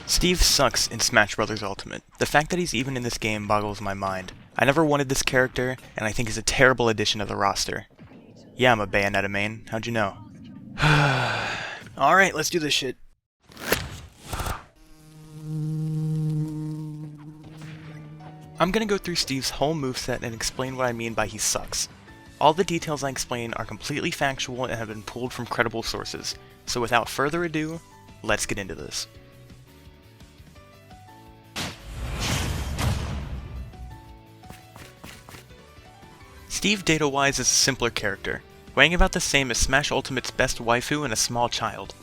Steve sucks in Smash Bros. Ultimate. The fact that he's even in this game boggles my mind. I never wanted this character, and I think he's a terrible addition to the roster. Yeah, I'm a Bayonetta main. How'd you know? Alright, let's do this shit. I'm gonna go through Steve's whole moveset and explain what I mean by he sucks. All the details I explain are completely factual and have been pulled from credible sources. So without further ado, let's get into this. Steve data-wise is a simpler character, weighing about the same as Smash Ultimate's best waifu and a small child.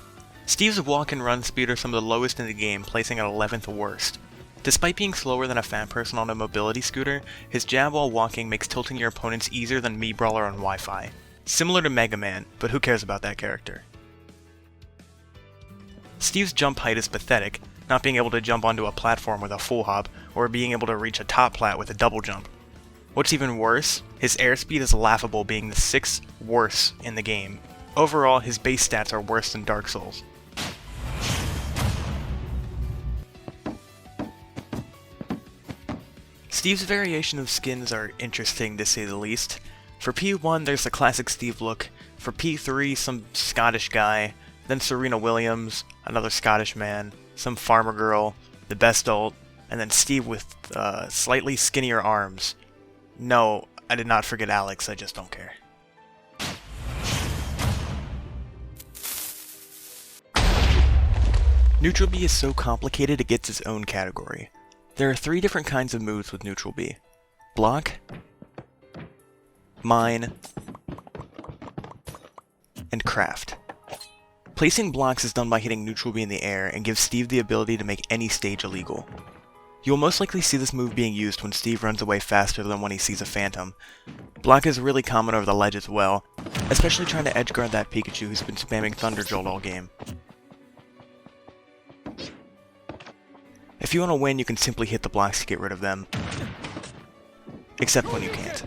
Steve's walk and run speed are some of the lowest in the game, placing at 11th worst. Despite being slower than a fat person on a mobility scooter, his jab while walking makes tilting your opponents easier than Mii Brawler on Wi-Fi. Similar to Mega Man, but who cares about that character? Steve's jump height is pathetic, not being able to jump onto a platform with a full hop, or being able to reach a top plat with a double jump. What's even worse, his airspeed is laughable, being the 6th worst in the game. Overall, his base stats are worse than Dark Souls. Steve's variation of skins are interesting to say the least. For P1 there's the classic Steve look, for P3 some Scottish guy, then Serena Williams, another Scottish man, some farmer girl, the best ult, and then Steve with slightly skinnier arms. No, I did not forget Alex, I just don't care. Neutral B is so complicated it gets its own category. There are 3 different kinds of moves with Neutral B. Block, Mine, and Craft. Placing blocks is done by hitting Neutral B in the air and gives Steve the ability to make any stage illegal. You will most likely see this move being used when Steve runs away faster than when he sees a phantom. Block is really common over the ledge as well, especially trying to edgeguard that Pikachu who's been spamming Thunder Jolt all game. If you want to win, you can simply hit the blocks to get rid of them. Except when you can't.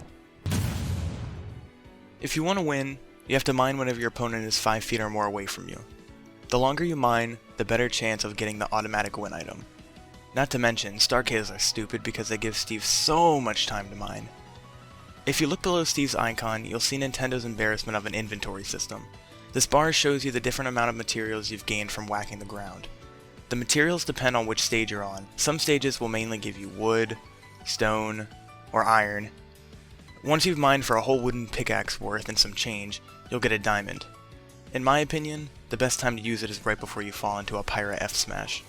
If you want to win, you have to mine whenever your opponent is 5 feet or more away from you. The longer you mine, the better chance of getting the automatic win item. Not to mention, Starcades are stupid because they give Steve so much time to mine. If you look below Steve's icon, you'll see Nintendo's embarrassment of an inventory system. This bar shows you the different amount of materials you've gained from whacking the ground. The materials depend on which stage you're on. Some stages will mainly give you wood, stone, or iron. Once you've mined for a whole wooden pickaxe worth and some change, you'll get a diamond. In my opinion, the best time to use it is right before you fall into a Pyra F smash.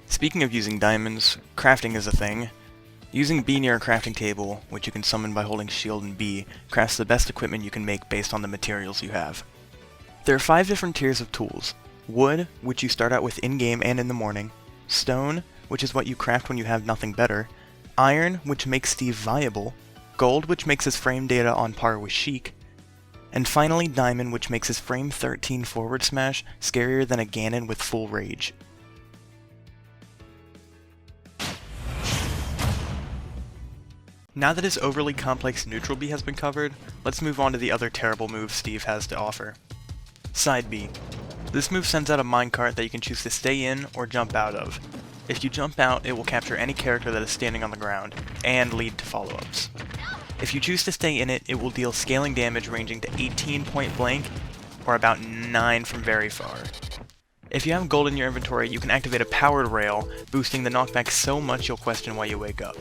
Speaking of using diamonds, crafting is a thing. Using B near a crafting table, which you can summon by holding shield and B, crafts the best equipment you can make based on the materials you have. There are 5 different tiers of tools. Wood, which you start out with in-game and in the morning. Stone, which is what you craft when you have nothing better. Iron, which makes Steve viable. Gold, which makes his frame data on par with Sheik. And finally Diamond, which makes his frame 13 forward smash scarier than a Ganon with full rage. Now that his overly complex Neutral B has been covered, let's move on to the other terrible moves Steve has to offer. Side B. This move sends out a minecart that you can choose to stay in or jump out of. If you jump out, it will capture any character that is standing on the ground, and lead to follow-ups. If you choose to stay in it, it will deal scaling damage ranging to 18 point blank, or about 9 from very far. If you have gold in your inventory, you can activate a powered rail, boosting the knockback so much you'll question why you wake up.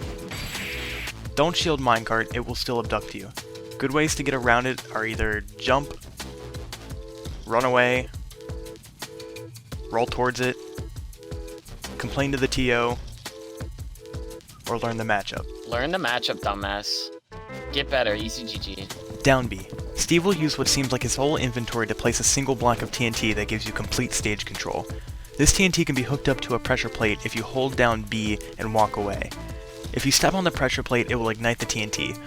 Don't shield minecart, it will still abduct you. Good ways to get around it are either jump, run away, roll towards it, complain to the TO, or learn the matchup. Learn the matchup, dumbass. Get better, easy GG. Down B. Steve will use what seems like his whole inventory to place a single block of TNT that gives you complete stage control. This TNT can be hooked up to a pressure plate if you hold down B and walk away. If you step on the pressure plate, it will ignite the TNT,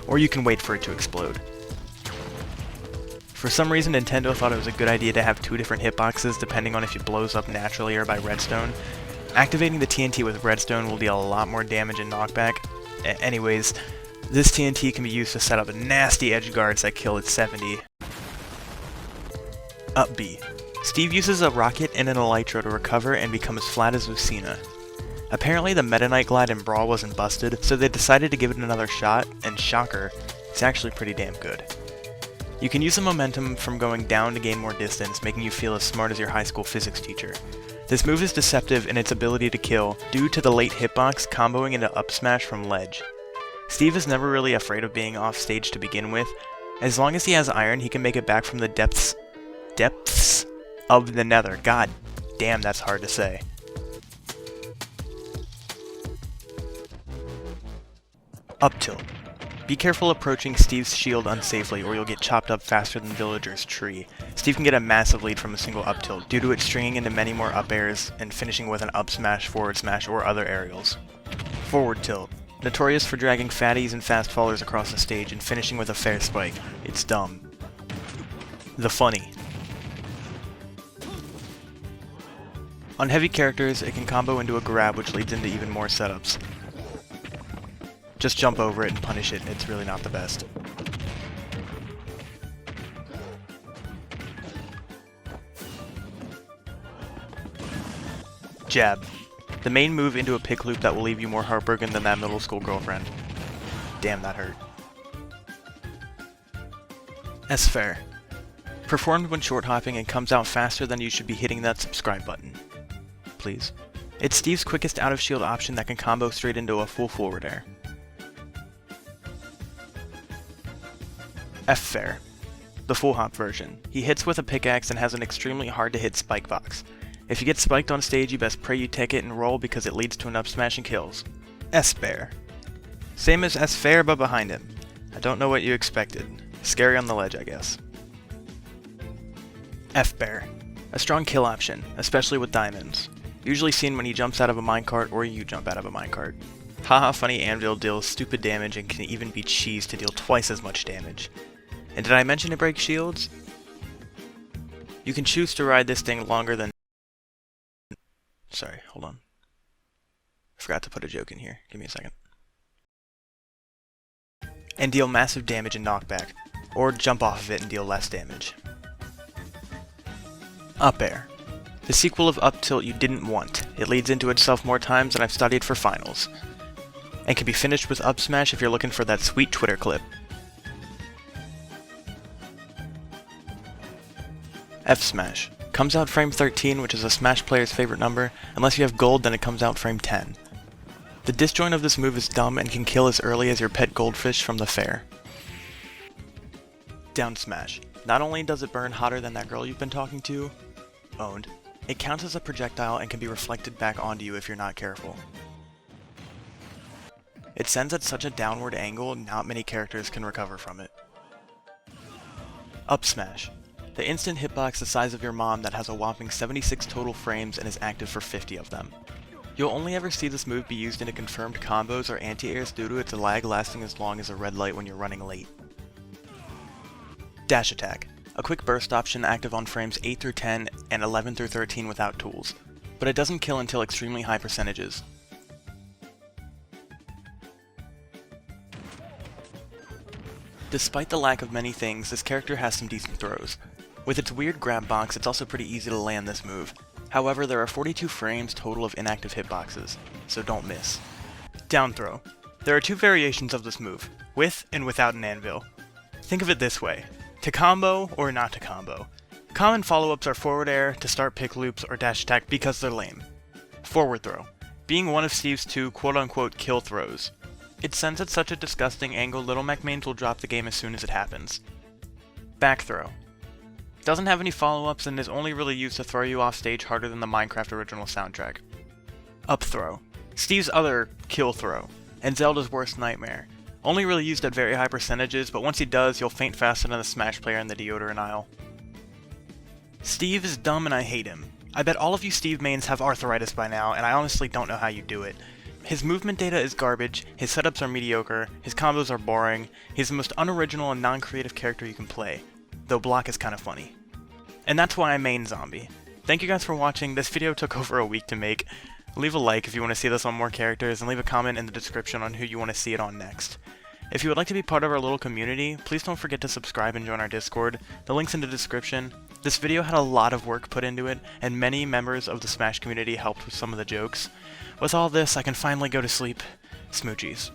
or you can wait for it to explode. For some reason, Nintendo thought it was a good idea to have 2 different hitboxes depending on if it blows up naturally or by redstone. Activating the TNT with redstone will deal a lot more damage and knockback. Anyways, this TNT can be used to set up nasty edge guards that kill at 70. Up B. Steve uses a rocket and an elytro to recover and become as flat as Lucina. Apparently the Meta Knight glide in Brawl wasn't busted, so they decided to give it another shot, and shocker, it's actually pretty damn good. You can use the momentum from going down to gain more distance, making you feel as smart as your high school physics teacher. This move is deceptive in its ability to kill, due to the late hitbox comboing into up smash from ledge. Steve is never really afraid of being off stage to begin with. As long as he has iron, he can make it back from the depths of the nether. God damn, that's hard to say. Up tilt. Be careful approaching Steve's shield unsafely or you'll get chopped up faster than Villager's tree. Steve can get a massive lead from a single up tilt, due to it stringing into many more up airs and finishing with an up smash, forward smash, or other aerials. Forward tilt. Notorious for dragging fatties and fast fallers across the stage and finishing with a fair spike. It's dumb. The funny. On heavy characters, it can combo into a grab which leads into even more setups. Just jump over it and punish it, it's really not the best. Jab. The main move into a pick loop that will leave you more heartbroken than that middle school girlfriend. Damn, that hurt. S-Fair. Performed when short hopping and comes out faster than you should be hitting that subscribe button. Please. It's Steve's quickest out of shield option that can combo straight into a full forward air. F-Fair. The full hop version. He hits with a pickaxe and has an extremely hard to hit spike box. If you get spiked on stage, you best pray you take it and roll because it leads to an up smash and kills. S-Bear. Same as S-Fair but behind him. I don't know what you expected. Scary on the ledge, I guess. F-Bear. A strong kill option, especially with diamonds. Usually seen when he jumps out of a minecart or you jump out of a minecart. Haha, funny anvil deals stupid damage and can even be cheesed to deal twice as much damage. And did I mention it breaks shields? You can choose to ride this thing longer than... Sorry, hold on. I forgot to put a joke in here. Give me a second. And deal massive damage and knockback. Or jump off of it and deal less damage. Up air. The sequel of up tilt you didn't want. It leads into itself more times than I've studied for finals. And can be finished with up smash if you're looking for that sweet Twitter clip. F smash. Comes out frame 13, which is a Smash player's favorite number. Unless you have gold, then it comes out frame 10. The disjoint of this move is dumb and can kill as early as your pet goldfish from the fair. Down smash. Not only does it burn hotter than that girl you've been talking to, owned, it counts as a projectile and can be reflected back onto you if you're not careful. It sends at such a downward angle, not many characters can recover from it. Up smash. The instant hitbox the size of your mom that has a whopping 76 total frames and is active for 50 of them. You'll only ever see this move be used into confirmed combos or anti-airs due to its lag lasting as long as a red light when you're running late. Dash attack. A quick burst option active on frames 8 through 10 and 11 through 13 without tools, but it doesn't kill until extremely high percentages. Despite the lack of many things, this character has some decent throws. With its weird grab box, it's also pretty easy to land this move. However, there are 42 frames total of inactive hitboxes, so don't miss. Down throw. There are two variations of this move, with and without an anvil. Think of it this way, to combo or not to combo. Common follow-ups are forward air, to start pick loops, or dash attack because they're lame. Forward throw. Being one of Steve's two quote-unquote kill throws. It sends at such a disgusting angle Little McMains will drop the game as soon as it happens. Back throw. Doesn't have any follow-ups and is only really used to throw you off stage harder than the Minecraft original soundtrack. Up throw. Steve's other kill throw, and Zelda's worst nightmare. Only really used at very high percentages, but once he does, you'll faint faster than the Smash player in the deodorant aisle. Steve is dumb and I hate him. I bet all of you Steve mains have arthritis by now, and I honestly don't know how you do it. His movement data is garbage, his setups are mediocre, his combos are boring, he's the most unoriginal and non-creative character you can play, though block is kinda funny. And that's why I main Zombie. Thank you guys for watching. This video took over a week to make. Leave a like if you want to see this on more characters, and leave a comment in the description on who you want to see it on next. If you would like to be part of our little community, please don't forget to subscribe and join our Discord. The link's in the description. This video had a lot of work put into it, and many members of the Smash community helped with some of the jokes. With all this, I can finally go to sleep. Smoochies.